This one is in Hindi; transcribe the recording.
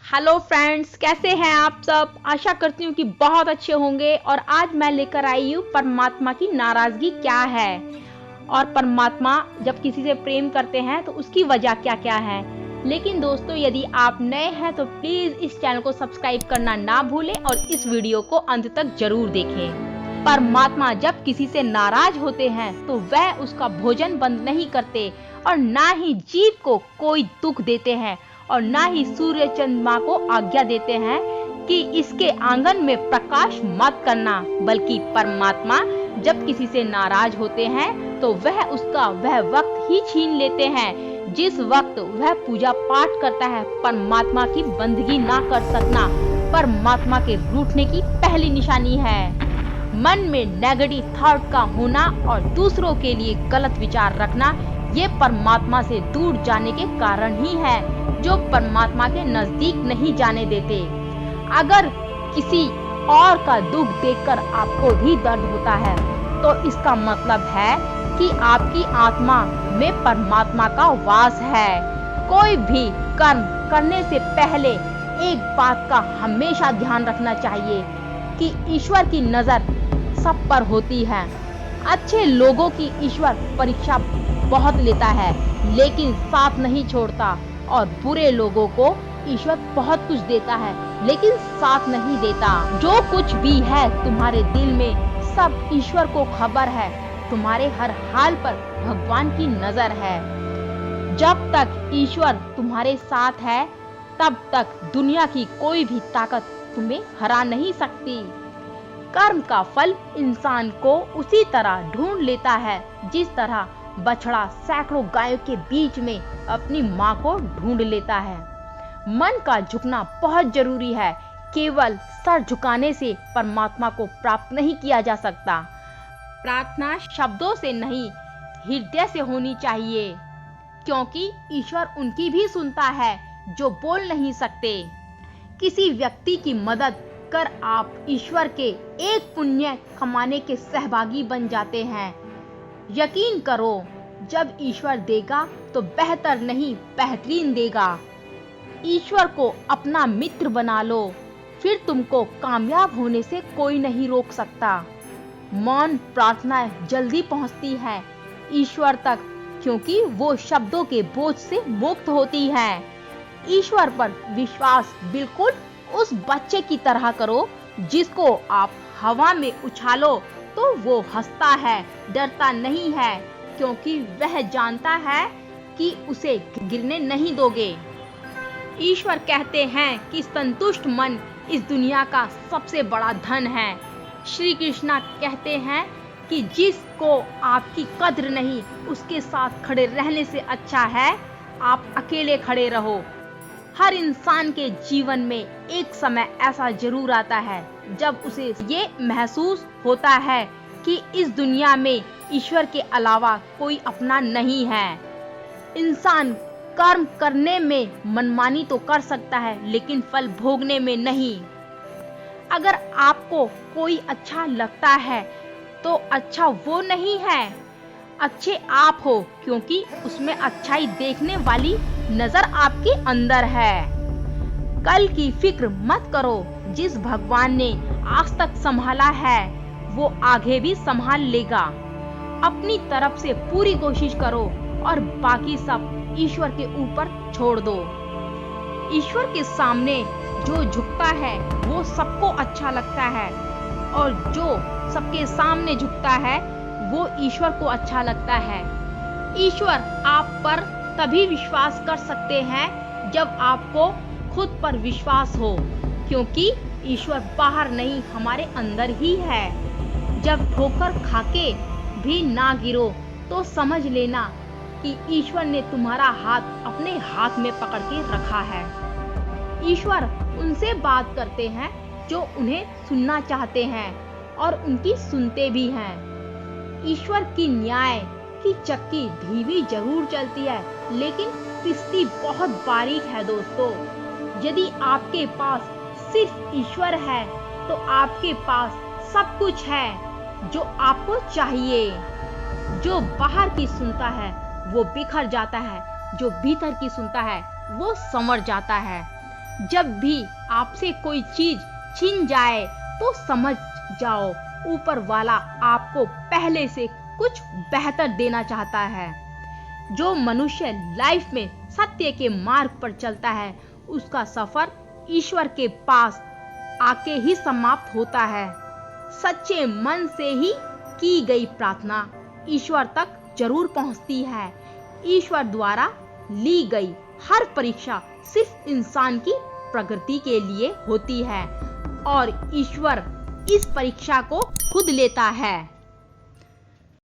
हेलो फ्रेंड्स, कैसे हैं आप सब। आशा करती हूँ कि बहुत अच्छे होंगे। और आज मैं लेकर आई हूँ परमात्मा की नाराजगी क्या है और परमात्मा जब किसी से प्रेम करते हैं तो उसकी वजह क्या क्या है। लेकिन दोस्तों, यदि आप नए हैं तो प्लीज इस चैनल को सब्सक्राइब करना ना भूलें और इस वीडियो को अंत तक जरूर देखें। परमात्मा जब किसी से नाराज होते हैं तो वह उसका भोजन बंद नहीं करते और ना ही जीव को कोई दुख देते हैं और ना ही सूर्य चंद्रमा को आज्ञा देते हैं कि इसके आंगन में प्रकाश मत करना। बल्कि परमात्मा जब किसी से नाराज होते हैं तो वह वक्त ही छीन लेते हैं जिस वक्त वह पूजा पाठ करता है। परमात्मा की बंदगी ना कर सकना परमात्मा के रूठने की पहली निशानी है। मन में नेगेटिव थॉट का होना और दूसरों के लिए गलत विचार रखना ये परमात्मा से दूर जाने के कारण ही है, जो परमात्मा के नजदीक नहीं जाने देते। अगर किसी और का दुख देखकर आपको भी दर्द होता है तो इसका मतलब है कि आपकी आत्मा में परमात्मा का वास है। कोई भी कर्म करने से पहले एक बात का हमेशा ध्यान रखना चाहिए कि ईश्वर की नजर सब पर होती है। अच्छे लोगों की ईश्वर परीक्षा बहुत लेता है लेकिन साथ नहीं छोड़ता, और बुरे लोगों को ईश्वर बहुत कुछ देता है लेकिन साथ नहीं देता। जो कुछ भी है तुम्हारे दिल में सब ईश्वर को खबर है। तुम्हारे हर हाल पर भगवान की नजर है। जब तक ईश्वर तुम्हारे साथ है तब तक दुनिया की कोई भी ताकत तुम्हें हरा नहीं सकती। कर्म का फल इंसान को उसी तरह ढूंढ लेता है जिस तरह बछड़ा सैकड़ों गायों के बीच में अपनी माँ को ढूंढ लेता है। मन का झुकना बहुत जरूरी है। केवल सर झुकाने से परमात्मा को प्राप्त नहीं किया जा सकता। प्रार्थना शब्दों से नहीं, हृदय से होनी चाहिए, क्योंकि ईश्वर उनकी भी सुनता है जो बोल नहीं सकते। किसी व्यक्ति की मदद कर आप ईश्वर के एक पुण्य कमाने के सहभागी बन जाते हैं। यकीन करो, जब ईश्वर देगा तो बेहतर नहीं बेहतरीन देगा। ईश्वर को अपना मित्र बना लो, फिर तुमको कामयाब होने से कोई नहीं रोक सकता। मौन प्रार्थनाएं जल्दी पहुंचती है ईश्वर तक, क्योंकि वो शब्दों के बोझ से मुक्त होती है। ईश्वर पर विश्वास बिल्कुल उस बच्चे की तरह करो जिसको आप हवा में उछालो तो वो हंसता है, डरता नहीं है, क्योंकि वह जानता है कि उसे गिरने नहीं दोगे। ईश्वर कहते हैं कि संतुष्ट मन इस दुनिया का सबसे बड़ा धन है। श्री कृष्णा कहते हैं कि जिसको आपकी कद्र नहीं उसके साथ खड़े रहने से अच्छा है आप अकेले खड़े रहो। हर इंसान के जीवन में एक समय ऐसा जरूर आता है जब उसे ये महसूस होता है कि इस दुनिया में ईश्वर के अलावा कोई अपना नहीं है। इंसान कर्म करने में मनमानी तो कर सकता है लेकिन फल भोगने में नहीं। अगर आपको कोई अच्छा लगता है तो अच्छा वो नहीं है, अच्छे आप हो, क्योंकि उसमें अच्छाई देखने वाली नजर आपके अंदर है। कल की फिक्र मत करो, जिस भगवान ने आज तक संभाला है वो आगे भी संभाल लेगा। अपनी तरफ से पूरी कोशिश करो और बाकी सब ईश्वर के ऊपर छोड़ दो। ईश्वर के सामने जो झुकता है वो सबको अच्छा लगता है, और जो सबके सामने झुकता है वो ईश्वर को अच्छा लगता है। ईश्वर आप पर तभी विश्वास कर सकते हैं जब आपको खुद पर विश्वास हो, क्योंकि ईश्वर बाहर नहीं हमारे अंदर ही है। जब ठोकर खाके भी ना गिरो तो समझ लेना कि ईश्वर ने तुम्हारा हाथ अपने हाथ में पकड़ के रखा है। ईश्वर उनसे बात करते हैं जो उन्हें सुनना चाहते हैं और उनकी सुनते भी हैं। ईश्वर की न्याय की चक्की धीमी जरूर चलती है लेकिन पिसती बहुत बारीक है दोस्तों। यदि आपके पास सिर्फ ईश्वर है तो आपके पास सब कुछ है जो आपको चाहिए। जो बाहर की सुनता है वो बिखर जाता है, जो भीतर की सुनता है वो संवर जाता है। जब भी आपसे कोई चीज छिन जाए तो समझ जाओ ऊपर वाला आपको पहले से कुछ बेहतर देना चाहता है। जो मनुष्य लाइफ में सत्य के मार्ग पर चलता है उसका सफर ईश्वर के पास आके ही समाप्त होता है। सच्चे मन से ही की गई प्रार्थना ईश्वर तक जरूर पहुंचती है। ईश्वर द्वारा ली गई हर परीक्षा सिर्फ इंसान की प्रगति के लिए होती है और ईश्वर इस परीक्षा को खुद लेता है।